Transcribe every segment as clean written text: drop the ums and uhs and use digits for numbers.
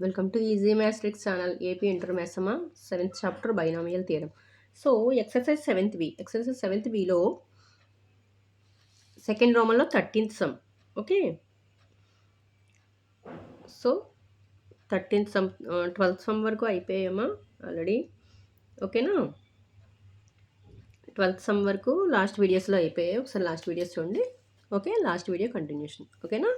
Welcome to easy maths channel AP inter మ్యాథ్సమా 7th chapter binomial theorem. So exercise 7th బిలో second రోమన్లో 13th sum. Okay, so 13th sum 12th sum వరకు అయిపోయామా already. ఓకేనా, 12th sum వరకు last వీడియోస్లో అయిపోయాయి. ఒకసారి లాస్ట్ వీడియోస్ చూడండి. Okay, last video continuation. ఓకేనా,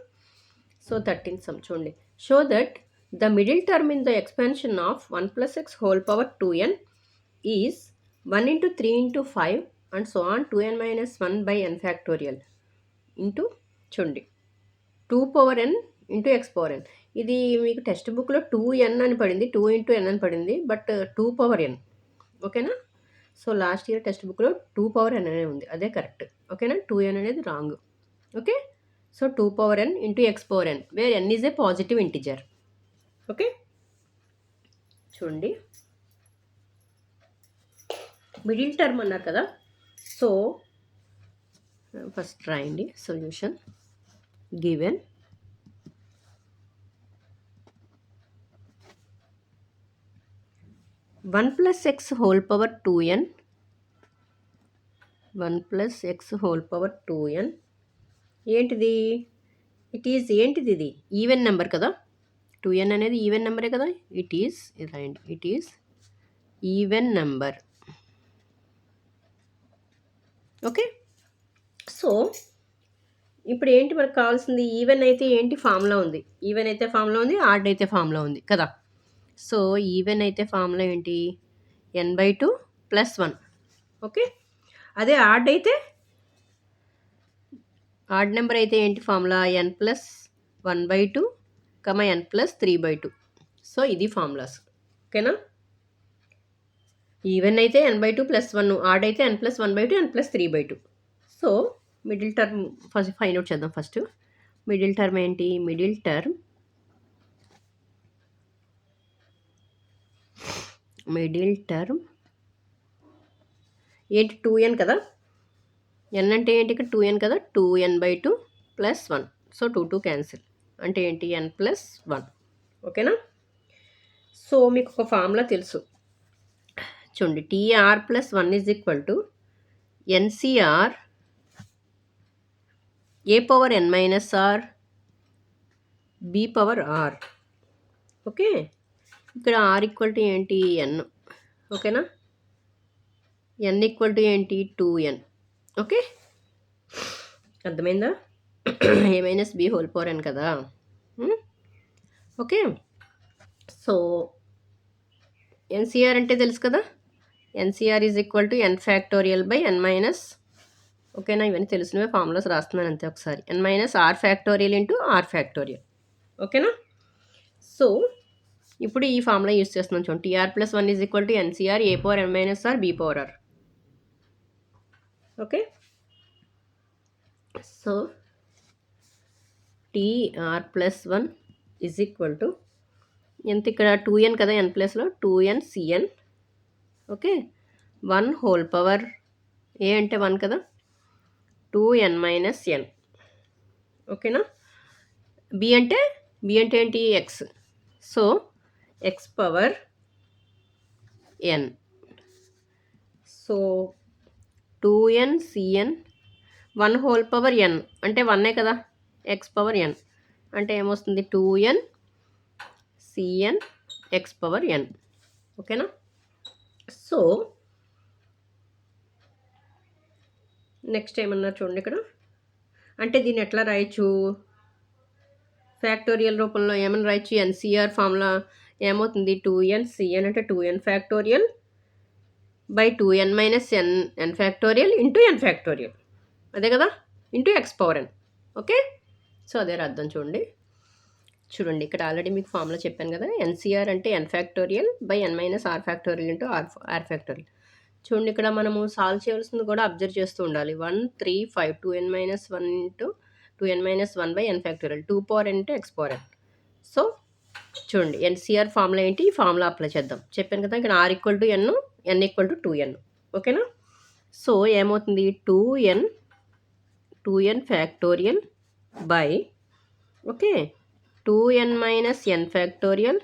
సో 13th సమ్ చూడండి. Show that the middle term in the expansion of 1 plus x whole power 2n is 1 into 3 into 5 and so on 2n minus 1 by n factorial into చూడండి 2 power n into x power n. ఇది మీకు text బుక్లో 2n అని పడింది, 2 into n అని పడింది, but 2 power n. ఓకేనా, so last year text బుక్లో 2 power n అనే ఉంది, అదే కరెక్ట్. ఓకేనా, 2n అనేది wrong. Okay, so 2 power n into x power n where n is a positive integer. Okay, చూడండి మిడిల్ టర్మ్ అన్నారు కదా. సో ఫస్ట్ రాయండి solution. Given one plus x whole power 2n, 1 plus x whole power 2n ఏంటిది? It is ఏంటిది? ఇది even number కదా. 2n అనేది even నెంబరే కదా. ఇట్ ఈస్ రాయండి, it is even number. Okay, so ఇప్పుడు ఏంటి మనకు కావాల్సింది? ఈవెన్ అయితే ఏంటి ఫామ్లో ఉంది, ఈవెన్ అయితే ఫామ్లో ఉంది, ఆడ్ అయితే ఫామ్లో ఉంది కదా. సో ఈవెన్ అయితే ఫామ్లో ఏంటి? n/2 + 1. ఓకే, అదే ఆడ్ అయితే, ఆడ్ నెంబర్ అయితే ఏంటి ఫార్ములా? n + 1/2, n + 3/2. సో ఇది ఫార్ములాస్. ఓకేనా, ఈవెన్ అయితే n/2 + 1, ఆడ్ అయితే n + 1/2, n + 3/2. So middle term first find out చేద్దాం. ఫస్ట్ మిడిల్ టర్మ్ ఏంటి? మిడిల్ టర్మ్ ఏంటి? 2n కదా. n అంటే ఏంటి? ఇక్కడ 2n కదా. 2n/2 + 1. సో 2 క్యాన్సిల్ అంటే ఏంటి? n + 1. ఓకేనా, సో మీకు ఒక ఫార్ములా తెలుసు చూడండి. TR + 1 = NCR A⁻n - R B⁻R. Okay, ఇక్కడ R = ఏంటి? n. ఓకేనా, n = ఏంటి? 2n. ఓకే, అర్థమైందా? A - B whole power n కదా. ఓకే, సో NCR అంటే తెలుసు కదా. NCR = n factorial by n minus. ఓకేనా, ఇవన్నీ తెలిసినవే, ఫార్ములాస్ రాస్తున్నాను అంతే. ఒకసారి n - R factorial into R factorial. ఓకేనా, సో ఇప్పుడు ఈ ఫార్ములా యూస్ చేస్తున్నాం చూడండి. TR + 1 = NCR A⁻n - R B⁻R. Okay, so TR + 1 = ఎంత? ఇక్కడ 2n కదా, n ప్లస్లో 2n Cn. Okay, 1 whole power a అంటే 1 కదా, 2n - n. ఓకేనా, బి అంటే ఏంటి? X. So x power n. So 2n Cn 1 whole power n అంటే 1 కదా. x పవర్ n అంటే ఏమొస్తుంది? 2n Cn x power n. ఓకేనా, సో నెక్స్ట్ ఏమన్నారు చూడండి ఇక్కడ. అంటే దీన్ని ఎట్లా రాయొచ్చు? ఫ్యాక్టోరియల్ రూపంలో ఏమని రాయొచ్చు? NCR ఫార్ములా ఏమవుతుంది? 2n Cn అంటే 2n factorial by 2n - n factorial into n factorial, అదే కదా, into x power n. Okay, so అదే రాద్దాం చూడండి. ఇక్కడ ఆల్రెడీ మీకు ఫార్ములా చెప్పాను కదా. NCR అంటే n factorial by n - R factorial into R factorial. చూడండి, ఇక్కడ మనము సాల్వ్ చేయవలసింది కూడా అబ్జర్వ్ చేస్తూ ఉండాలి. 1 3 5 2n - 1 into 2n - 1 by n factorial 2 power n into x power n. So చూడండి, NCR ఫార్ములా ఏంటి? ఈ ఫార్ములా అప్లై చేద్దాం. చెప్పాను కదా, ఇక్కడ R = n, n = 2n. ఓకేనా, సో ఏమవుతుంది? 2n factorial by, okay, 2n - n factorial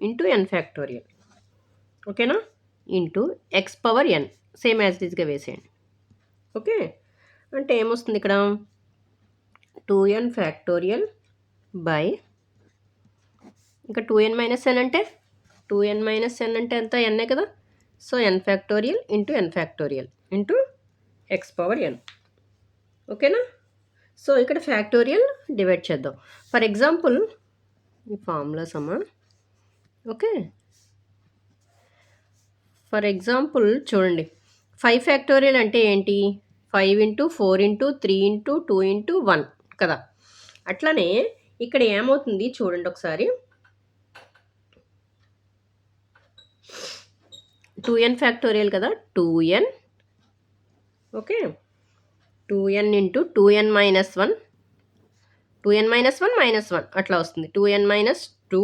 into n factorial. ఓకేనా? Into x power n same as it ఈస్గా వేసేయండి. ఓకే, అంటే ఏమొస్తుంది ఇక్కడ 2n ఫ్యాక్టోరియల్ బై ఇంకా 2n మైనస్ ఎన్ అంటే 2n మైనస్ ఎన్ అంటే ఎంత ఎన్నే కదా. సో ఎన్ factorial into n factorial into x power n. ఓకేనా? సో ఇక్కడ ఫ్యాక్టోరియల్ డివైడ్ చేద్దాం. ఫర్ ఎగ్జాంపుల్ ఈ ఫార్ములాస్ అమ్మా. ఓకే, ఫర్ ఎగ్జాంపుల్ చూడండి 5 ఫ్యాక్టోరియల్ అంటే ఏంటి? 5 ఇంటూ 4 ఇంటూ 3 ఇంటూ 2 ఇంటూ 1 కదా. అట్లానే ఇక్కడ ఏమవుతుంది చూడండి ఒకసారి. 2n ఫ్యాక్టోరియల్ కదా, 2n. Okay, 2n into 2n minus 1, 2n minus 1 minus 1 అట్లా వస్తుంది. 2n minus 2.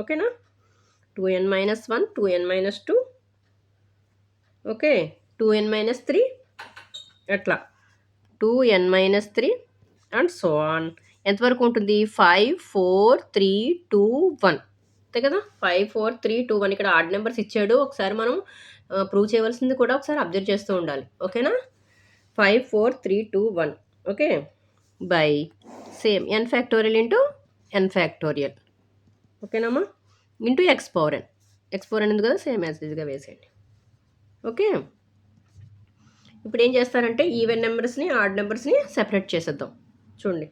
ఓకేనా? 2n minus 1, 2n minus 2. Okay, 2n minus 3 అట్లా 2n minus 3 and so on. ఎంతవరకు ఉంటుంది? 5 4 3 2 1 అంతే కదా. 5 4 3 2 1 ఇక్కడ ఆడ్ నెంబర్స్ ఇచ్చాడు. ఒకసారి మనం ప్రూవ్ చేయవలసింది కూడా ఒకసారి అబ్జర్వ్ చేస్తూ ఉండాలి. ఓకేనా? 5 4 3 2 1. Okay, by same n factorial into n factorial. ఓకేనమ్మా? Into x power n. X power n ఉంది కదా, సేమ్ యాజ్ ఈజ్గా వేసేయండి. ఓకే, ఇప్పుడు ఏం చేస్తారంటే ఈవెన్ నెంబర్స్ని ఆడ్ నెంబర్స్ని సెపరేట్ చేసేద్దాం. చూడండి,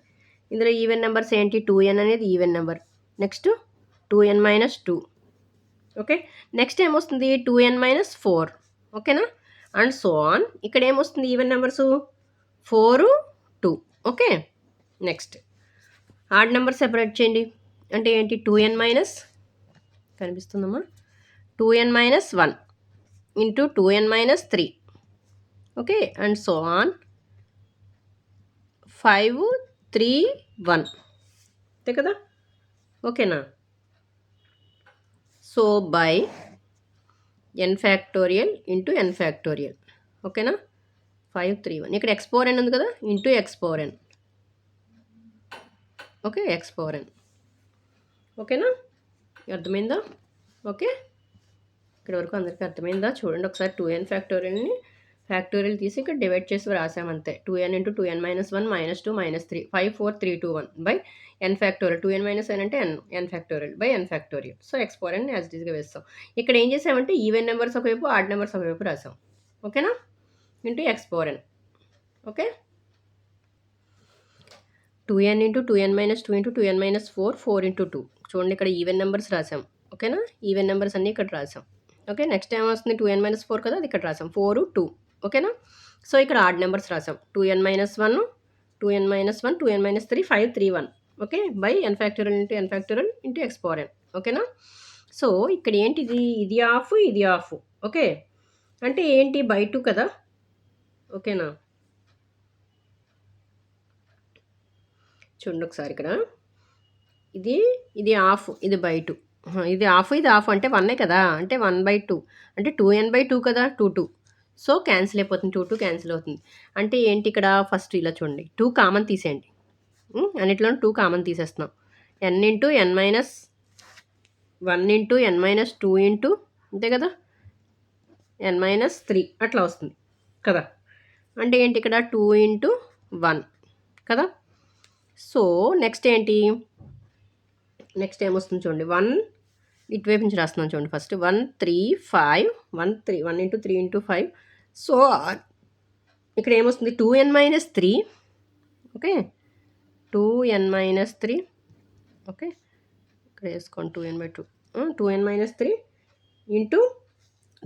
ఇందులో ఈవెన్ నెంబర్స్ ఏంటి? 2n అనేది even number. Next 2n minus 2. Okay, next ఏమొస్తుంది? 2n minus 4. ఓకేనా? And so on. ఇక్కడ ఏమొస్తుంది? Even numbers 4 2. Okay, next odd number separate చేయండి. అంటే ఏంటి? 2n మైనస్ కనిపిస్తుందమ్మా, 2n minus 1 into 2n minus 3. Okay, and so on. 5 3 1 అంతే కదా. ఓకేనా? So by n factorial into n factorial. ఓకేనా? 5 3 1 ఇక్కడ ఎక్స్ పవర్ ఎన్ ఉంది కదా, into x power n. Okay, X power n. ఓకేనా? అర్థమైందా? ఓకే, ఇక్కడ వరకు అందరికీ అర్థమైందా? చూడండి ఒకసారి 2n ఫ్యాక్టోరియల్ని ఫ్యాక్టోరియల్ తీసి ఇక్కడ డివైడ్ చేసి రాసామంతే. 2n into 2n minus 1 minus 2 minus 3 5 4 3 2 1 by n factorial. 2n minus n అంటే n factorial by n factorial. So x power n as డీస్గా వేస్తాం. ఇక్కడ ఏం చేసామంటే ఈవెన్ నెంబర్స్ ఒకవైపు ఆడ్ నెంబర్స్ ఒకవైపు రాసాం. ఓకేనా? Into x power n. Okay, 2n into 2n minus 2 into 2n minus 4 4 into 2. చూడండి ఇక్కడ ఈవెన్ నెంబర్స్ రాసాం. ఓకేనా? ఈవెన్ నెంబర్స్ అన్నీ ఇక్కడ రాసాం. ఓకే, నెక్స్ట్ టైం వస్తుంది 2n మైనస్ 4 కదా, అది ఇక్కడ రాసాం 4 2. ఓకేనా? సో ఇక్కడ ఆడ్ నెంబర్స్ రాసాం. 2n minus 1 2n minus 1 2n minus 3 5 3 1. Okay, by n factorial into x power n. ఓకేనా? సో ఇక్కడ ఏంటి? ఇది ఆఫ్ ఇది ఆఫ్. ఓకే, అంటే ఏంటి? బై 2 కదా. ఓకేనా? చూడండి ఒకసారి ఇక్కడ ఇది ఆఫ్ ఇది బై 2. ఇది ఆఫ్ అంటే 1 కదా, అంటే 1/2 అంటే 2n/2 కదా, 2 2. సో క్యాన్సిల్ అయిపోతుంది, 2 2 క్యాన్సిల్ అవుతుంది. అంటే ఏంటి? ఇక్కడ ఫస్ట్ ఇలా చూడండి, 2 కామన్ తీసేయండి. అన్నిట్లోనూ 2 కామన్ తీసేస్తున్నాం. n into n minus 1 into n minus 2 into అంతే కదా, n మైనస్ 3 అట్లా వస్తుంది కదా. అంటే ఏంటి? ఇక్కడ 2 ఇంటూ 1 కదా. సో నెక్స్ట్ ఏంటి? నెక్స్ట్ ఏమొస్తుంది చూడండి, 1 ఇటువైపు నుంచి రాస్తున్నాను చూడండి. First 1 3 5 1 into 3 into 5. సో ఇక్కడ ఏమొస్తుంది? 2n minus 3. Okay, 2n minus 3. Okay, ఇక్కడ వేసుకోండి 2n/2. 2n minus 3 into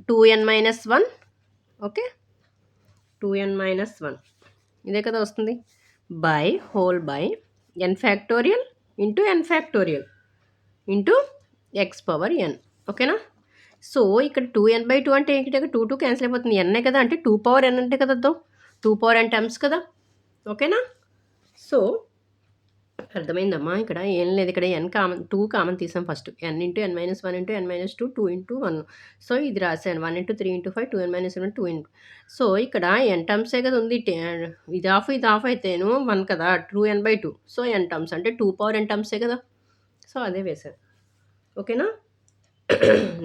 2n minus 1. Okay, 2n minus 1 ఇదే కదా వస్తుంది. By whole by n factorial into n factorial into x power n. ఓకేనా? So ఇక్కడ 2n/2 అంటే ఏంటి? 2 2 క్యాన్సిల్ అయిపోతుంది. ఎన్నే కదా, అంటే 2 పవర్ ఎన్ అంటే కదా అర్థం. 2 పవర్ ఎన్ టైమ్స్ కదా. ఓకేనా? సో అర్థమైందమ్మా? ఇక్కడ ఏం లేదు, ఇక్కడ n కామన్ 2 కామన్ తీసాం first. n into n minus 1 into n minus 2 2 into 1. So ఇది రాశాను 1 into 3 into 5 2n minus 1 2 into. So ఇక్కడ n టర్మ్సే కదా ఉంది. ఇది ఆఫ్ అయితేను 1 కదా, 2n/2. సో n టర్మ్స్ అంటే 2 పవర్ n టర్మ్సే కదా. సో అదే వేశాను. ఓకేనా.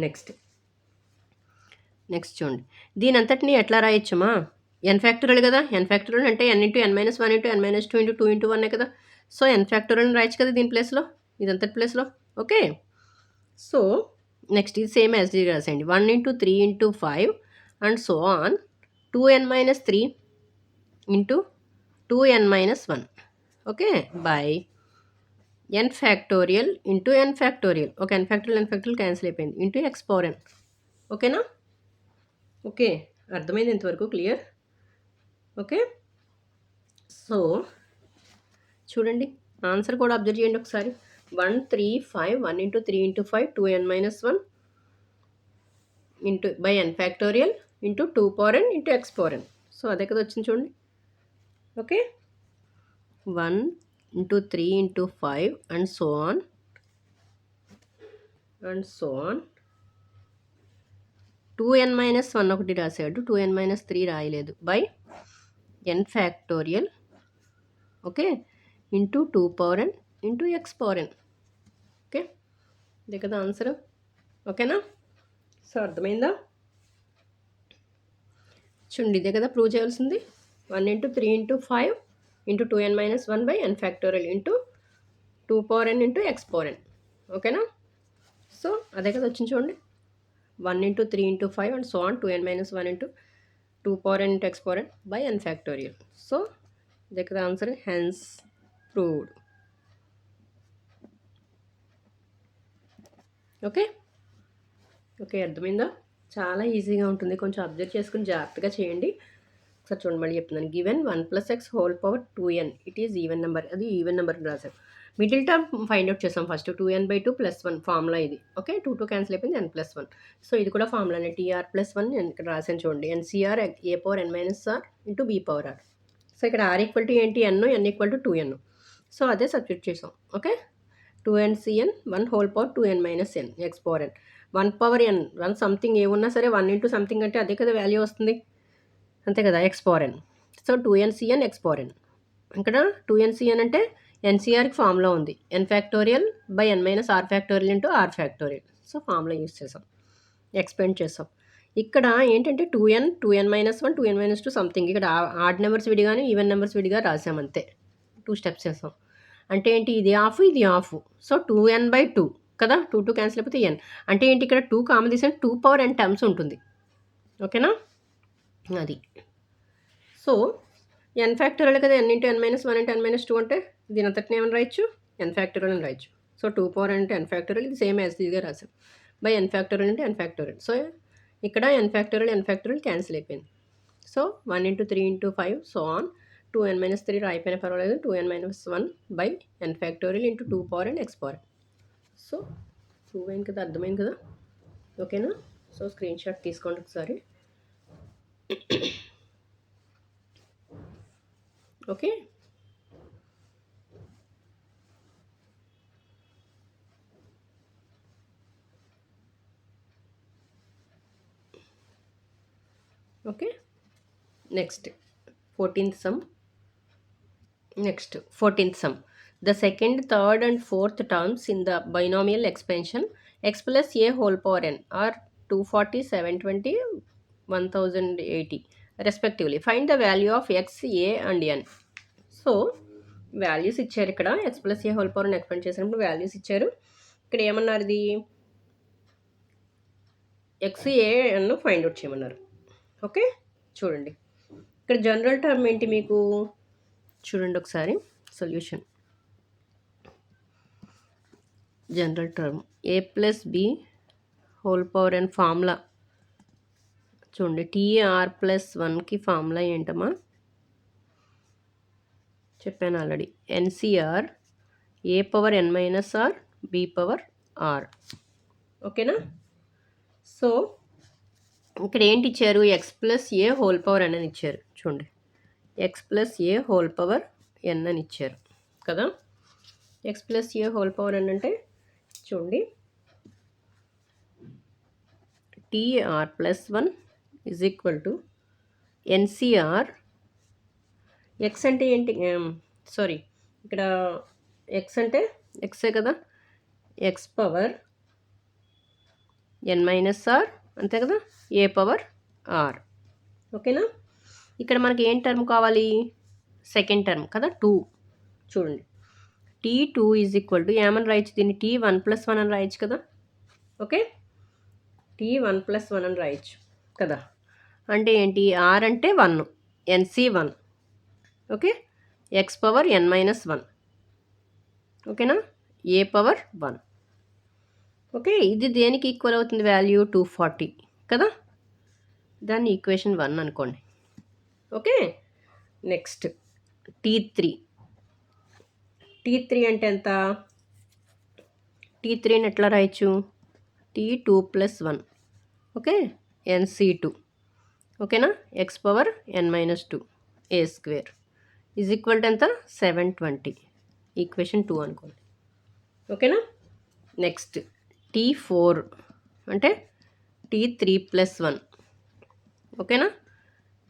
నెక్స్ట్ చూడండి, దీని అంతటిని ఎట్లా రాయొచ్చమ్మా? ఎన్ ఫ్యాక్టోరియల్ కదా, ఎన్ ఫ్యాక్టోరియల్ అంటే n into n minus 1 into n minus 2 into 2 into 1 కదా. సో ఎన్ ఫ్యాక్టోరియల్ రాయొచ్చు కదా దీని ప్లేస్లో, ఇదంతటి ప్లేస్లో. ఓకే. సో నెక్స్ట్ ఇది సేమ్ యాజ్ ఇది రాసేయండి, 1 into 3 into 5 and so on 2n minus 3 into 2n minus 1. Okay, by n factorial into n factorial. ఒక n factorial cancel అయిపోయింది, ఇంటూ x పవర్ n. ఓకేనా. ఓకే, అర్థమైంది ఇంతవరకు? క్లియర్. ఓకే. సో చూడండి, answer కూడా observe చేయండి ఒకసారి. 1 3 5 1 into 3 into 5 2n minus 1 into by n factorial into 2 power n into x power n. So అదే కదా వచ్చింది చూడండి. Okay, 1 into 3 into 5 and so on 2n minus 1 ఒకటి రాశాడు, 2n మైనస్ 3 రాయలేదు, by n factorial. Okay, into 2 power n into x power n. Okay, ఇదే కదా answer. ఓకేనా. సో అర్థమైందా? చూడండి, ఇదే కదా ప్రూవ్ చేయాల్సింది. 1 into 3 into 5 into 2n minus 1 by n factorial into 2 power n into x power n. ఓకేనా. సో అదే కదా వచ్చింది చూడండి, 1 into 3 into 5 and so on 2n minus 1 into 2 power n into x power n by n factorial. So ఇదే కదా answer, hence proved. Okay. Okay, అర్థమైందా? చాలా ఈజీగా ఉంటుంది, కొంచెం అబ్జర్వ్ చేసుకుని జాగ్రత్తగా చేయండి. ఒకసారి చూడండి, మళ్ళీ చెప్తున్నాను. Given 1 plus x whole power 2n, it is even number. అది ఈవెన్ నెంబర్ రాసాం. మిడిల్ టర్మ్ ఫైండ్ అవుట్ చేసాం ఫస్ట్, 2n/2 ప్లస్ 1 ఫార్ములా ఇది. ఓకే, 2 2 క్యాన్సిల్ అయిపోయింది, n ప్లస్ 1. సో ఇది కూడా ఫార్ములానే, టీఆర్ ప్లస్ 1 నేను ఇక్కడ రాసాను చూడండి, NCR a power n minus r into b power r. So ఇక్కడ ఆర్ ఈక్వల్ టు ఏంటి, n equal to 2n. So అదే సబ్స్టిట్యూట్ చేసాం. Okay, 2ncn 1 whole power 2n minus n x power n 1 power n 1 something ఏమున్నా సరే 1 into something అంటే అదే కదా value వస్తుంది, అంతే కదా, x power n. So 2ncn x power n. ఇక్కడ 2ncn అంటే ఎన్సీఆర్కి ఫార్ములా ఉంది, n factorial by n minus r factorial into r factorial. So formula use చేసాం, ఎక్స్పెండ్ చేసాం. ఇక్కడ ఏంటంటే 2n minus 1 2n minus 2 something, ఇక్కడ ఆడ్ నెంబర్స్ విడిగానే ఈవెన్ నెంబర్స్ విడిగా రాసామంతే, 2 స్టెప్స్ చేసాం. అంటే ఏంటి, ఇది ఆఫ్ ఇది ఆఫ్. సో 2n/2 కదా, 2 2 క్యాన్సిల్ అయిపోతే n. అంటే ఏంటి, ఇక్కడ 2 కామన్ తీసిన 2 పవర్ n టర్మ్స్ ఉంటుంది. ఓకేనా, అది. సో n ఫ్యాక్టోరియల్ కదా, n into n minus 1 into n minus 2 అంటే దీని అంతటిని ఏమైనా రాయొచ్చు, n ఫ్యాక్టోరియల్ అని రాయొచ్చు. సో 2 పవర్ n అంటే n ఫ్యాక్టోరియల్, ఇది సేమ్ యాజ్ ఇదిగా రాసాం, బై n ఫ్యాక్టోరియల్ అంటే n ఫ్యాక్టోరియల్. సో ఇక్కడ n ఫ్యాక్టోరియల్ క్యాన్సిల్ అయిపోయింది. So 1 into 3 into 5 so on 2n minus 3 రాయిపోయినా పర్వాలేదు, 2n minus 1 by n factorial into 2 power n x power. So prove అయింది కదా, అర్థమైంది కదా. ఓకేనా. సో స్క్రీన్ షాట్ తీసుకోండి ఒకసారి. Okay. Okay, next 14th some. The second, third and fourth terms in the binomial expansion x plus a whole power n are 240, 720, 1080 respectively. Find the value of x, a and n. So values ఇచ్చారు ఇక్కడ, x plus a whole power expand చేసినప్పుడు values ఇచ్చారు. ఇక్కడ ఏమన్నారు, ఇది x a అన్ను find out చేయమన్నారు. Okay, చూడండి ఇక్కడ జనరల్ టర్మ్ ఏంటి మీకు, చూడండి ఒకసారి solution. General term a plus b whole power n formula చూడండి, టీఆర్ ప్లస్ 1కి ఫార్ములా ఏంటమ్మా చెప్పాను already, NCR a power n minus r b power r. ఓకేనా. సో ఇక్కడ ఏంటి ఇచ్చారు, x plus a whole power n అని ఇచ్చారు చూడండి, x plus a whole power n అని ఇచ్చారు కదా. X plus a whole power n అంటే చూడండి, TR plus 1 is equal to NCR. X అంటే ఏంటి, సారీ ఇక్కడ ఎక్స్ అంటే ఎక్సే కదా, x power n minus r, అంతే కదా, ఏ పవర్ ఆర్. ఓకేనా? ఇక్కడ మనకి ఏం టర్మ్ కావాలి? సెకండ్ టర్మ్ కదా, 2. చూడండి, T2 ఈజ్ ఈక్వల్ టు ఏమని రాయొచ్చు దీన్ని? T1+1 అని రాయొచ్చు కదా. ఓకే, T1+1 అని రాయొచ్చు కదా. అంటే ఏంటి? ఆర్ అంటే 1, ఎన్సి 1. Okay, X power n-1. ఓకేనా, ఏ పవర్ 1. ఓకే, ఇది దేనికి ఈక్వల్ అవుతుంది? వాల్యూ 240 కదా. దాన్ని ఈక్వేషన్ 1 అనుకోండి. Okay, next T3. T3 అంటే ఎంత? T3ని ఎట్లా రాయొచ్చు? T2+1. Okay, NC2. ఓకేనా, X power n-2 A square is equal to ఎంత? 720. ఈక్వేషన్ 2 అనుకోండి. ఓకేనా, నెక్స్ట్ T4 అంటే T3+1. ఓకేనా,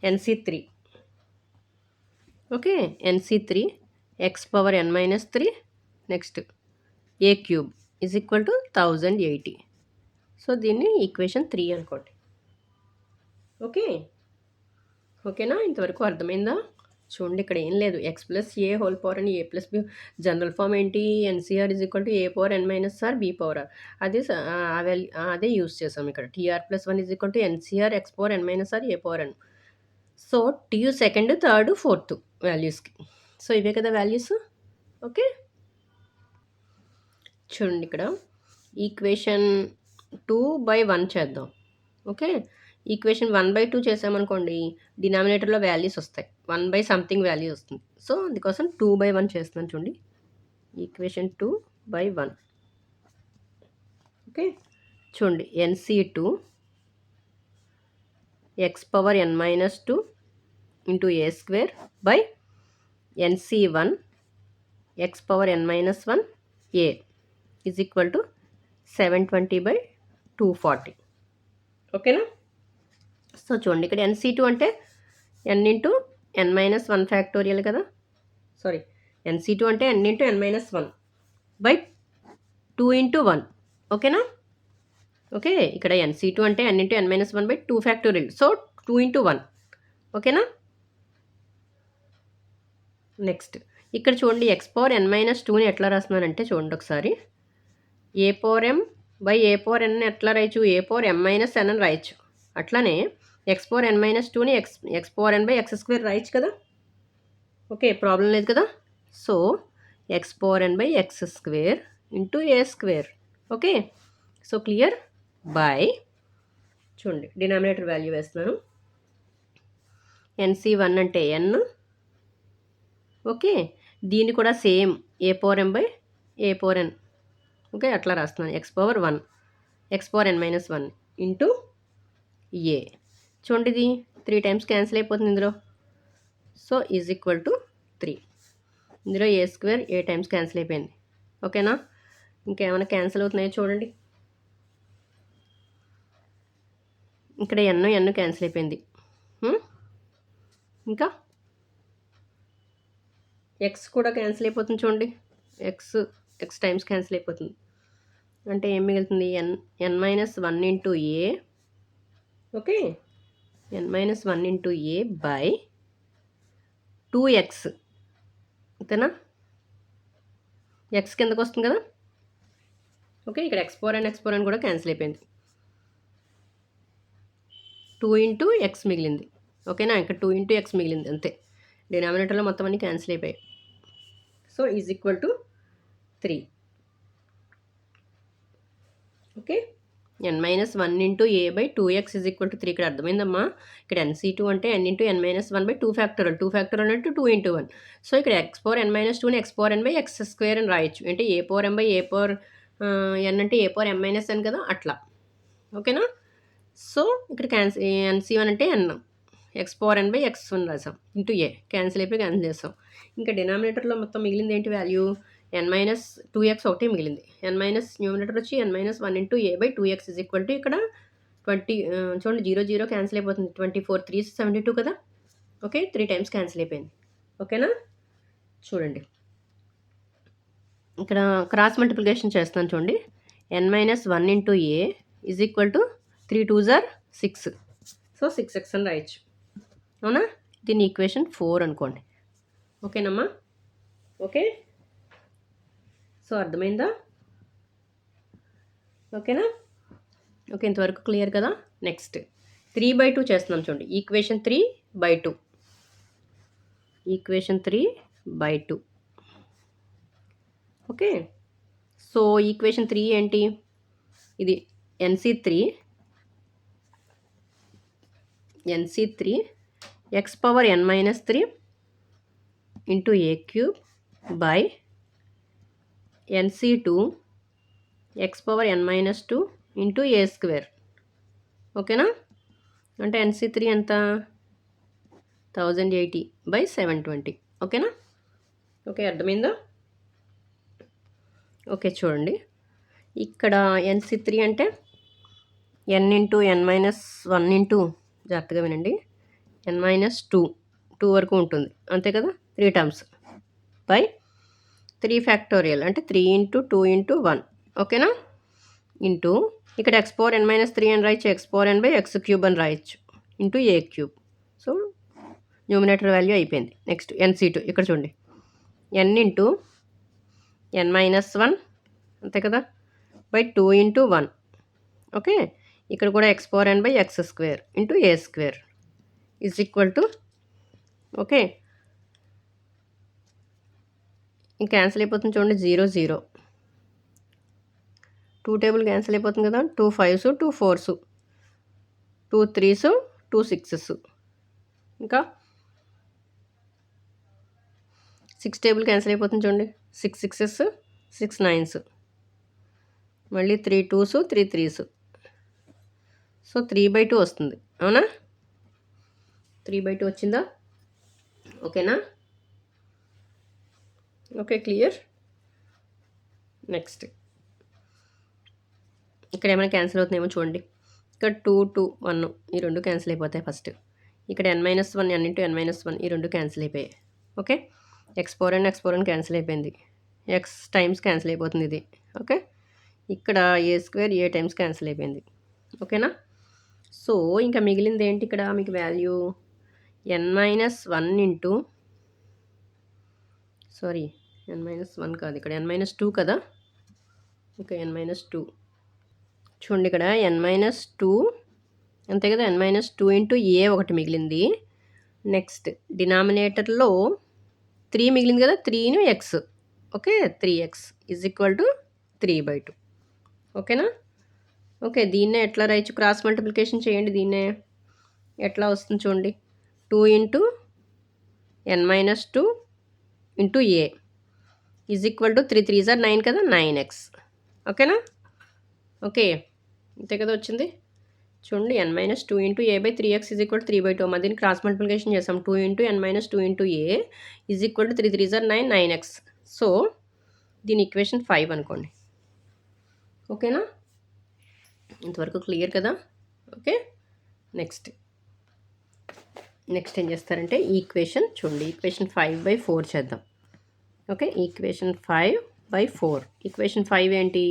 NC3. Okay, NC3 X power n-3 next A cube is equal to 1080. So దీన్ని ఈక్వేషన్ 3 అనుకోండి. ఓకే, ఓకేనా, ఇంతవరకు అర్థమైందా? చూడండి, ఇక్కడ ఏం లేదు, x plus a whole power అని, a plus b. General form ఏంటి? NCR is equal to a power n-r b power r. అదే యూస్ చేసాం ఇక్కడ. TR+1 is equal to NCR x power n-r a power n. So TU second, third, fourth వాల్యూస్కి. So ఇవే కదా values. Okay, చూడండి ఇక్కడ equation 2/1 చేద్దాం. Okay, equation 1/2 చేసామనుకోండి, డినామినేటర్లో వాల్యూస్ వస్తాయి, 1/something వాల్యూ వస్తుంది. సో అందుకోసం 2/1 చేస్తున్నాను. చూడండి, ఈక్వేషన్ 2/1. ఓకే, చూడండి, NC2 X power n-2 into a square by NC1 X power n-1 A is equal to 720/240. ఓకేనా? సో చూడండి, ఇక్కడ NC2 అంటే n ఇంటూ n-1 ఫ్యాక్టోరియల్ కదా. సారీ, NC2 అంటే n into n-1 by 2 into 1. ఓకేనా? Okay, ఇక్కడ NC2 అంటే n into n-1 by 2 factorial. So 2 into 1. ఓకేనా? నెక్స్ట్ ఇక్కడ చూడండి, ఎక్స్ పవర్ n-2ని ఎట్లా రాస్తున్నానంటే చూడండి ఒకసారి, a power m by a power n ఎట్లా రాయొచ్చు? ఏ పవర్ m-n అని రాయొచ్చు. అట్లానే ఎక్స్ పవర్ n-2ని x power n by x square రాయొచ్చు కదా. ఓకే, ప్రాబ్లం లేదు కదా. So x power n by x square into a square. Okay, so clear. By చూడండి, డినామినేటర్ వాల్యూ వేస్తున్నాను. NC1 అంటే n. ఓకే, దీన్ని కూడా same a power m by a power n. Okay, అట్లా రాస్తున్నాను. X power 1 x power n-1 into a. చూడండి, ఇది 3 times cancel అయిపోతుంది ఇందులో. So is equal to 3. ఇందులో a square a times cancel అయిపోయింది. ఓకేనా? ఇంకేమైనా క్యాన్సిల్ అవుతున్నాయో చూడండి. ఇక్కడ ఎన్ క్యాన్సిల్ అయిపోయింది. ఇంకా ఎక్స్ కూడా క్యాన్సిల్ అయిపోతుంది. చూడండి, ఎక్స్ టైమ్స్ క్యాన్సిల్ అయిపోతుంది. అంటే ఏం మిగులుతుంది? n-1 into a. Okay, n-1 into a by 2x. ఓకేనా? ఎక్స్ కిందకు వస్తుంది కదా. ఓకే, ఇక్కడ ఎక్స్ పవర్ n కూడా క్యాన్సిల్ అయిపోయింది. 2 ఇంటూ ఎక్స్ మిగిలింది. ఓకేనా, ఇంకా 2 ఇంటూ ఎక్స్ మిగిలింది అంతే. డినామినేటర్లో మొత్తం అన్నీ క్యాన్సిల్ అయిపోయాయి. So is equal to 3. Okay, n-1 into a by 2x is equal to 3. ఇక్కడ అర్థమైందమ్మా. ఇక్కడ NC2 అంటే n into n-1 by 2 factorial. 2 factorial అంటే 2 ఇంటూ 1. సో ఇక్కడ ఎక్స్ పవర్ n-2ని x power n by x square అని రాయొచ్చు. అంటే a power m by a power n అంటే ఏ పవర్ m-n కదా, అట్లా. ఓకేనా? సో ఇక్కడ NC1 అంటే n x power n by x1 రాసాం ఇంటూ ఏ. క్యాన్సిల్ అయిపోయి క్యాన్సిల్ చేస్తాం. ఇంకా డినామినేటర్లో మొత్తం మిగిలింది ఏంటి వాల్యూ? n-2x ఒకటే మిగిలింది. న్యూమినేటర్ వచ్చి n-1 into a by 2x is equal to ఇక్కడ 20. చూడండి, 0 క్యాన్సిల్ అయిపోతుంది. 24 3 72 కదా. ఓకే, 3 టైమ్స్ క్యాన్సిల్ అయిపోయింది. ఓకేనా? చూడండి, ఇక్కడ క్రాస్ మల్టిప్లికేషన్ చేస్తాను. చూడండి, n-1 into A is equal to 3 2s are 6. So 6x అని రాయొచ్చు. అవునా? దీన్ని ఈక్వేషన్ 4 అనుకోండి. ఓకేనమ్మా? ఓకే, సో అర్థమైందా? ఓకేనా? ఓకే, ఇంతవరకు క్లియర్ కదా? నెక్స్ట్ 3/2 చేస్తున్నాం చూడండి. Equation 3/2. Equation 3/2. Okay, so equation 3 ఏంటి? ఇది NC3 x power n minus 3 into a cube by NC2 x power n minus 2 into a square. ఓకేనా? అంటే NC3 ఎంత? 1080/720. ఓకేనా? ఓకే, అర్థమైందా? ఓకే, చూడండి ఇక్కడ NC3 అంటే n into n minus 1 into, జాగ్రత్తగా వినండి, n మైనస్ 2 వరకు ఉంటుంది అంతే కదా, 3 టర్మ్స్ బై 3 ఫ్యాక్టోరియల్ అంటే 3 ఇంటూ 2 ఇంటూ 1. ఓకేనా? ఇంటూ ఇక్కడ x పవర్ n మైనస్ 3 అని రాయొచ్చు, x power n by x cube అని రాయొచ్చు, into a cube. So numerator value అయిపోయింది. నెక్స్ట్ NC2 ఇక్కడ చూడండి, n ఇంటూ n మైనస్ 1 అంతే కదా, బై 2 ఇంటూ 1. ఓకే, ఇక్కడ కూడా x power n by x square into a square is equal to, okay, ఇంకా క్యాన్సిల్ అయిపోతుంది చూడండి, 0 0. 2 టేబుల్ క్యాన్సిల్ అయిపోతుంది కదా, 2 5s 2 4s 2 3s 2 6s, ఇంకా 6 టేబుల్ క్యాన్సిల్ అయిపోతుంది చూడండి, 6 6s 6 9s, మళ్ళీ 3 2s 3 3s. సో 3/2 వస్తుంది. అవునా? 3/2 వచ్చిందా? ఓకేనా? Okay, clear. నెక్స్ట్ ఇక్కడ ఏమైనా క్యాన్సిల్ అవుతుందేమో చూడండి. ఇక్కడ 2 2 1 ఈ రెండు క్యాన్సిల్ అయిపోతాయి ఫస్ట్. ఇక్కడ n minus 1 n into n minus 1 ఈ రెండు క్యాన్సిల్ అయిపోయాయి. Okay, x power n cancel అయిపోయింది, x టైమ్స్ క్యాన్సిల్ అయిపోతుంది ఇది. ఓకే, ఇక్కడ a square a times cancel అయిపోయింది. ఓకేనా? సో ఇంకా మిగిలింది ఏంటి ఇక్కడ మీకు value? n minus 1 into, sorry n minus 1 కాదు, ఇక్కడ n మైనస్ 2 కదా. ఓకే, n మైనస్ 2 చూడండి, ఇక్కడ n మైనస్ 2 అంతే కదా, n మైనస్ 2 ఇంటూ ఏ ఒకటి మిగిలింది. నెక్స్ట్ డినామినేటర్లో 3 మిగిలింది కదా, 3ను x. Okay, 3x is equal to 3/2. ఓకేనా? ఓకే, దీన్నే ఎట్లా రాయొచ్చు? క్రాస్ మల్టిప్లికేషన్ చేయండి. దీన్నే ఎట్లా వస్తుంది చూడండి, 2 into n minus 2 into A is equal to 3 3s are 9 కదా, 9x. ఓకేనా? ఓకే, అంతే కదా వచ్చింది. చూడండి, n minus 2 into a by 3x is equal to 3/2. మరి దీన్ని క్రాస్ మల్టిప్లికేషన్ చేసాం, 2 into n minus 2 into A is equal to 3 3s are 9 9x. So దీని ఈక్వేషన్ 5 అనుకోండి. ఓకేనా? ఇంతవరకు క్లియర్ కదా? ఓకే, నెక్స్ట్ ఏం చేస్తారంటే ఈక్వేషన్ చూడండి, ఈక్వేషన్ 5/4 చేద్దాం. Okay, equation 5/4. ఈక్వేషన్ 5 ఏంటి?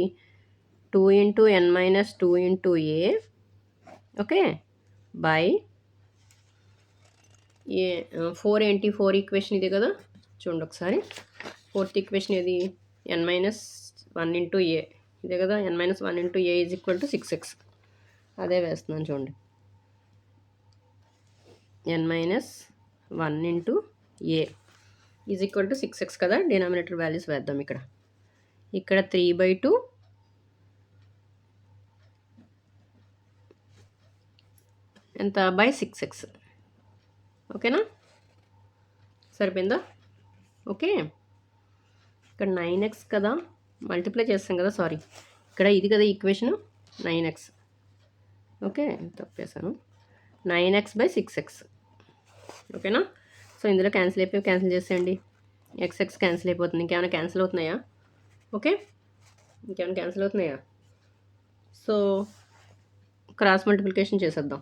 2 into n minus 2 into a, okay, by a 4 ఏంటి? 4 ఈక్వేషన్ ఇది కదా, చూడండి ఒకసారి. 4th ఈక్వేషన్ ఏది? n మైనస్ 1 ఇంటూ ఏ ఇదే కదా, n minus 1 into A is equal to 6x. అదే వేస్తున్నాను చూడండి, n minus 1 into A is equal to 6x కదా. డినామినేటర్ వాల్యూస్ వేద్దాం. ఇక్కడ 3/2 ఎంత? By 6x. ఓకేనా? సరిపోయిందా? ఓకే, ఇక్కడ 9x కదా, మల్టిప్లై చేస్తాం కదా, సారీ ఇక్కడ ఇది కదా equation, 9x. Okay, తప్పేసాను, 9x by 6x. ఓకేనా? సో ఇందులో క్యాన్సిల్ చేసేయండి, x క్యాన్సిల్ అయిపోతుంది. ఇంకేమైనా క్యాన్సిల్ అవుతున్నాయా? ఓకే, ఇంకేమైనా క్యాన్సిల్ అవుతున్నాయా? సో క్రాస్ మల్టిప్లికేషన్ చేసేద్దాం,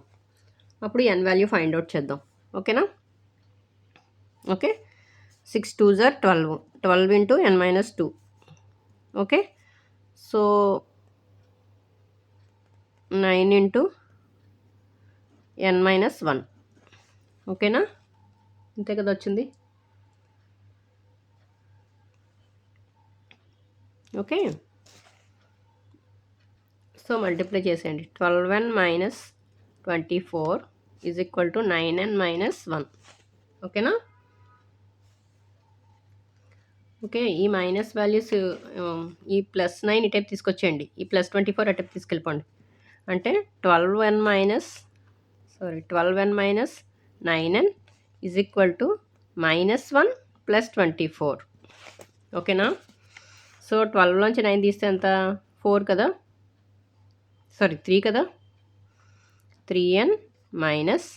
అప్పుడు n వాల్యూ ఫైండ్ అవుట్ చేద్దాం. ఓకేనా? Okay, 6 2s are 12, 12 into n minus 2. Okay, so 9 into n-1. ఓకేనా? అంతే కదా వచ్చింది. ఓకే, సో మల్టిప్లై చేసేయండి. 12n - 24 is equal to 9n-1. ఓకేనా? ఓకే, ఈ మైనస్ వాల్యూస్ ఈ +9 ఇటైపు తీసుకొచ్చేయండి. ఈ +24 అటైపు తీసుకెళ్ళిపోండి. అంటే 12n - 9n is equal to -1 + 24. ఓకేనా? సో 12లోంచి 9 తీస్తే ఎంత? 4 కదా, 3 కదా. 3n మైనస్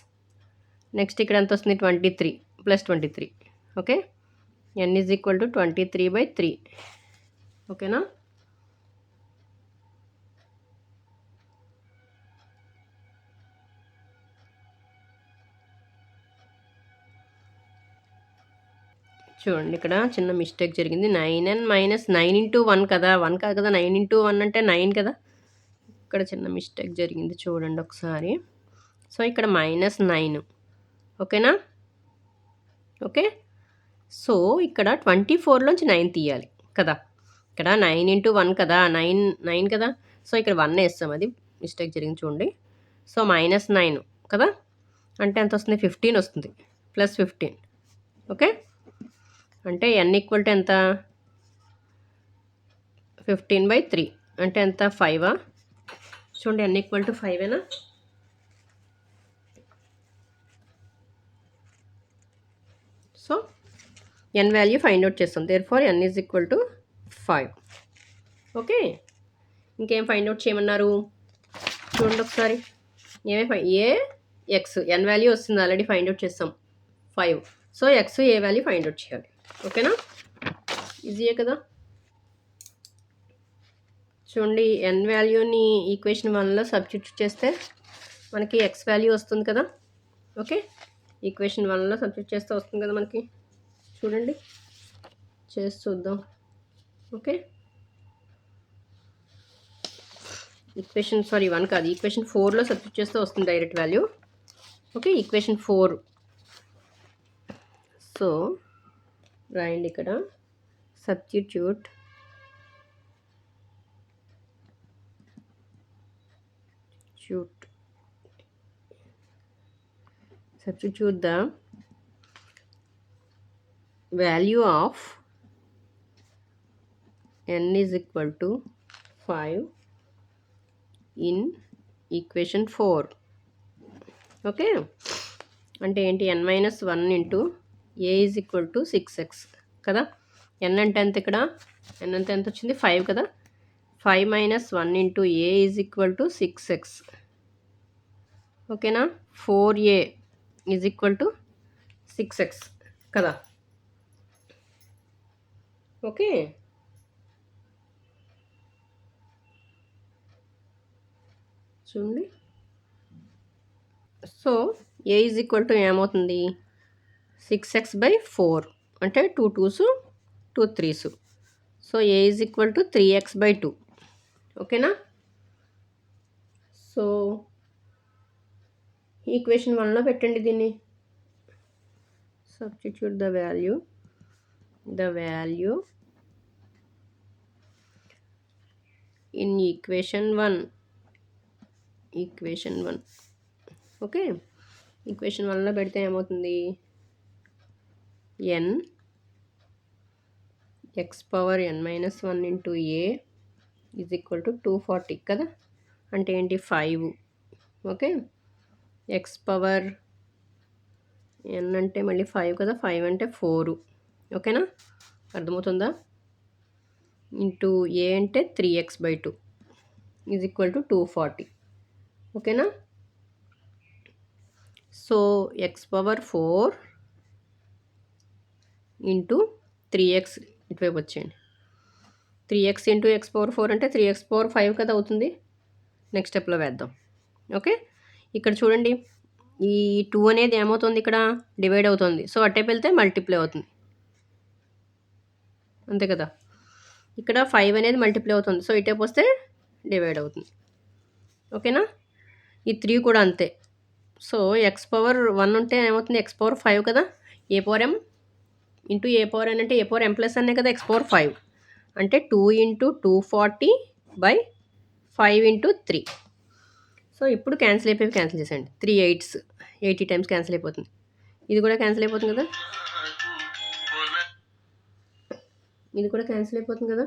నెక్స్ట్ ఇక్కడ ఎంత వస్తుంది? 23 + 23. Okay, n is equal to 23/3. ఓకేనా? చూడండి, ఇక్కడ చిన్న మిస్టేక్ జరిగింది. 9n - 9 ఇంటూ 1 కదా, 1 కాదు కదా, 9 ఇంటూ 1 అంటే 9 కదా. ఇక్కడ చిన్న మిస్టేక్ జరిగింది, చూడండి ఒకసారి. సో ఇక్కడ -9. ఓకేనా? ఓకే, సో ఇక్కడ 24లోంచి 9 తీయాలి కదా. ఇక్కడ 9 ఇంటూ 1 కదా, 9 కదా. సో ఇక్కడ 1 వేస్తాం, అది మిస్టేక్ జరిగింది చూడండి. సో -9 కదా, అంటే ఎంత వస్తుంది? 15 వస్తుంది, +15. ఓకే, అంటే n ఈక్వల్ టు ఎంత? 15/3 అంటే ఎంత? 5. చూడండి, n ఈక్వల్ టు 5ఏనా? So n value find out చేస్తాం. Therefore n is equal to 5. Okay, ఇంకేం ఫైండ్ అవుట్ చేయమన్నారు? చూడండి ఒకసారి. x n వాల్యూ వస్తుంది, ఆల్రెడీ ఫైండ్ అవుట్ చేస్తాం 5. సో x a value find out చేయాలి. ఓకేనా? ఈజీయే కదా. చూడండి, n వాల్యూని ఈక్వేషన్ 1లో సబ్స్టిట్యూట్ చేస్తే మనకి x వాల్యూ వస్తుంది కదా. ఓకే, ఈక్వేషన్ 1లో సబ్స్టిట్యూట్ చేస్తే వస్తుంది కదా మనకి. చూడండి, చేసి చూద్దాం. ఓకే, ఈక్వేషన్ 1 కాదు, ఈక్వేషన్ 4లో సబ్స్టిట్యూట్ చేస్తే వస్తుంది direct value. Okay, equation 4. So రాయండి ఇక్కడ, substitute the value of n is equal to 5 in equation 4. Okay, అంటే ఏంటి? n-1 into a is equal to 6x కదా. n అంటే ఎంత? ఇక్కడ n అంటే ఎంత వచ్చింది? 5 కదా. 5 - 1 into a is equal to 6x. ఓకేనా? 4a is equal to 6x కదా. ఓకే, చూడండి. So a is equal to ఏమవుతుంది? 6x/4 అంటే 2 2s 2 3s. So a is equal to 3x/2. ఓకేనా? సో ఈక్వేషన్ 1లో పెట్టండి దీన్ని. Substitute the value in equation 1. Okay, equation 1లో పెడితే ఏమవుతుంది? n x⁻n-1 into a is equal to 240 కదా. అంటే ఏంటి? 5. ఓకే, x⁻n అంటే మళ్ళీ 5 కదా. 5 అంటే 4. ఓకేనా? అర్థమవుతుందా? ఇంటూ a అంటే 3x/2 ఈజ్ ఈక్వల్ టు 240. ఓకేనా? సో x⁻4 ఇంటూ 3x ఇటువైపు వచ్చేయండి. 3x ఇంటూ x⁻4 అంటే 3x⁻5 కదా అవుతుంది. నెక్స్ట్ స్టెప్లో వేద్దాం. ఓకే, ఇక్కడ చూడండి, ఈ 2 అనేది ఏమవుతుంది? ఇక్కడ డివైడ్ అవుతుంది. సో అటైపు వెళ్తే మల్టిప్లై అవుతుంది, అంతే కదా. ఇక్కడ 5 అనేది మల్టిప్లై అవుతుంది. సో ఇటైపు వస్తే డివైడ్ అవుతుంది. ఓకేనా? ఈ 3 కూడా అంతే. సో, ఎక్స్ పవర్ 1 ఉంటే ఏమవుతుంది? ఎక్స్ పవర్ 5 కదా! ఏ పవర్ ఎం ఇంటూ ఏ పవర్ ఎన్ అంటే ఏ పవర్ ఎం ప్లస్ అనే కదా ఎక్స్ పవర్ 5 అంటే 2 ఇంటూ 240/5 ఇంటూ 3. సో, ఇప్పుడు క్యాన్సిల్ అయిపోయి క్యాన్సిల్ చేసేయండి. 3 8s 80 టైమ్స్ క్యాన్సిల్ అయిపోతుంది. ఇది కూడా క్యాన్సిల్ అయిపోతుంది కదా! ఇది కూడా క్యాన్సిల్ అయిపోతుంది కదా!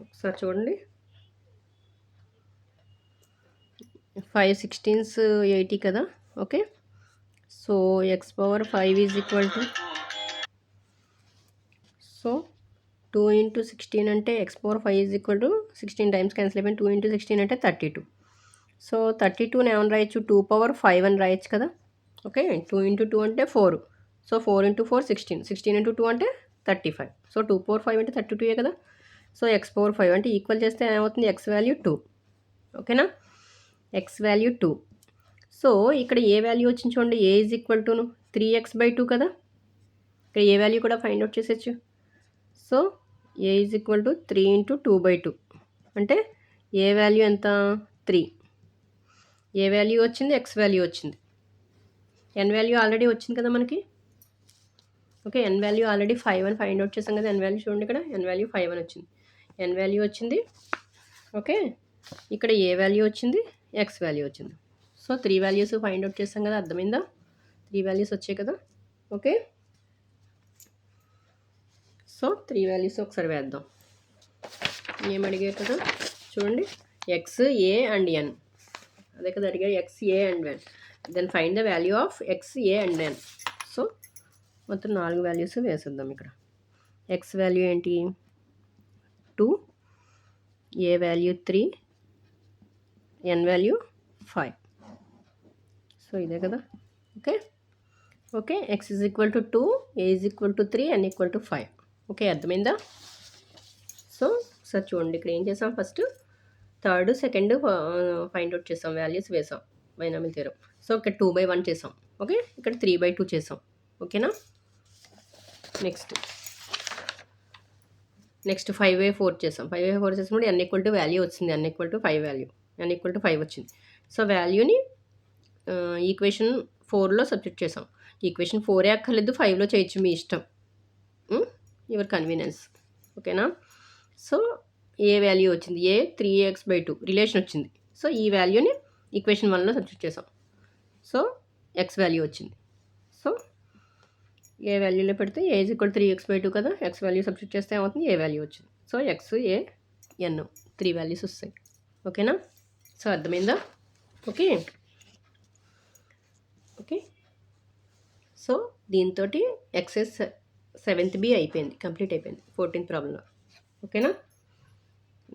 ఒకసారి చూడండి. 5 16s 80 కదా! Okay. So, x power 5 is equal to so 2 into 16 అంటే X power 5 is equal to 16 times cancel అయిపోయింది. 2 ఇంటూ 16 అంటే 32. సో 32ని ఏమని రాయొచ్చు? 2 పవర్ 5 అని రాయొచ్చు కదా! ఓకే. 2 ఇంటూ 2 అంటే 4. So 4 into 4 16. 16 ఇంటూ 2 అంటే 35. సో 2 పవర్ 5 అంటే 32 కదా! సో ఎక్స్ పవర్ 5 అంటే ఈక్వల్ చేస్తే ఏమవుతుంది? X value 2. ఓకేనా? X value 2. సో ఇక్కడ ఏ వాల్యూ వచ్చింది చూడండి. ఏ ఈజ్ ఈక్వల్ టు 3x/2 కదా! ఇక్కడ ఏ వాల్యూ కూడా ఫైండ్ అవుట్ చేసేయచ్చు. So A is equal to 3 into 2/2 అంటే ఏ వాల్యూ ఎంత? 3. ఏ వాల్యూ వచ్చింది? ఎక్స్ వాల్యూ వచ్చింది. ఎన్ వాల్యూ ఆల్రెడీ వచ్చింది కదా మనకి. ఓకే. ఎన్ వాల్యూ ఆల్రెడీ 5 అని ఫైండ్ అవుట్ చేసాం కదా! ఎన్ వాల్యూ చూడండి ఇక్కడ. ఎన్ వాల్యూ 5 అని వచ్చింది. ఎన్ వాల్యూ వచ్చింది. ఓకే. ఇక్కడ ఏ వాల్యూ వచ్చింది? ఎక్స్ వాల్యూ వచ్చింది. సో 3 వాల్యూస్ ఫైండ్ అవుట్ చేసాం కదా! అర్థమైందా? 3 వాల్యూస్ వచ్చాయి కదా! ఓకే. సో 3 వాల్యూస్ ఒకసారి వేద్దాం. ఏం అడిగారు కదా చూడండి. X, a and n. అదే కదా అడిగారు. X, a and n. Then find the value of x, a and n. So మొత్తం 4 వాల్యూస్ వేసేద్దాం ఇక్కడ. ఎక్స్ వాల్యూ ఏంటి? 2, a value 3, n value 5. So ఇదే కదా. Okay. Okay. X is equal to 2, a is equal to 3, n equal to 5. Okay. అర్థమైందా? So ఒకసారి చూడండి. ఇక్కడ ఏం చేసాం? First third, second find out చేసాం. వాల్యూస్ వేసాం బైనామియల్ థియరం. సో ఇక్కడ 2/1 చేసాం. ఓకే. ఇక్కడ 3/2 చేసాం. ఓకేనా? నెక్స్ట్ 5/4 చేసాం. 5/4 చేసినప్పుడు ఎన్ ఈక్వల్ టు వాల్యూ వచ్చింది. N equal to 5 value. N equal to 5 వచ్చింది. సో వాల్యూని ఈక్వేషన్ 4లో సబ్స్టిట్యూట్ చేసాం. ఈక్వేషన్ 4 అక్కర్లేదు, 5లో చేయొచ్చు మీ ఇష్టం. Your convenience. ఓకేనా? సో ఏ వాల్యూ వచ్చింది? ఏ 3x/2 రిలేషన్ వచ్చింది. సో ఈ వాల్యూని ఈక్వేషన్ 1లో సబ్స్టిట్యూట్ చేసాం. సో ఎక్స్ వాల్యూ వచ్చింది. సో ఏ వాల్యూలో పెడితే ఏ ఈజ్ ఈక్వల్ 3x/2 కదా! ఎక్స్ వాల్యూ సబ్స్టిట్యూట్ చేస్తే ఏమవుతుంది? ఏ వాల్యూ వచ్చింది. సో ఎక్స్, ఏ, ఎన్ 3 వాల్యూస్ వస్తాయి. ఓకేనా? సో అర్థమైందా? ఓకే. ఓకే. సో దీంతో ఎక్సైజ్ 7th B అయిపోయింది. కంప్లీట్ అయిపోయింది 14th ప్రాబ్లంలో. ఓకేనా?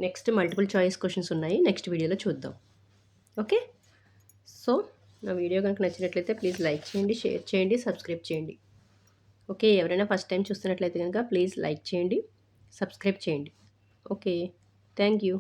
నెక్స్ట్ మల్టిపుల్ చాయిస్ క్వశ్చన్స్ ఉన్నాయి. నెక్స్ట్ వీడియోలో చూద్దాం. ఓకే. సో నా వీడియో కనుక నచ్చినట్లయితే ప్లీజ్ లైక్ చేయండి, షేర్ చేయండి, సబ్స్క్రైబ్ చేయండి. ఓకే. ఎవరైనా ఫస్ట్ టైం చూస్తున్నట్లయితే కనుక ప్లీజ్ లైక్ చేయండి, సబ్స్క్రైబ్ చేయండి. ఓకే. Thank you.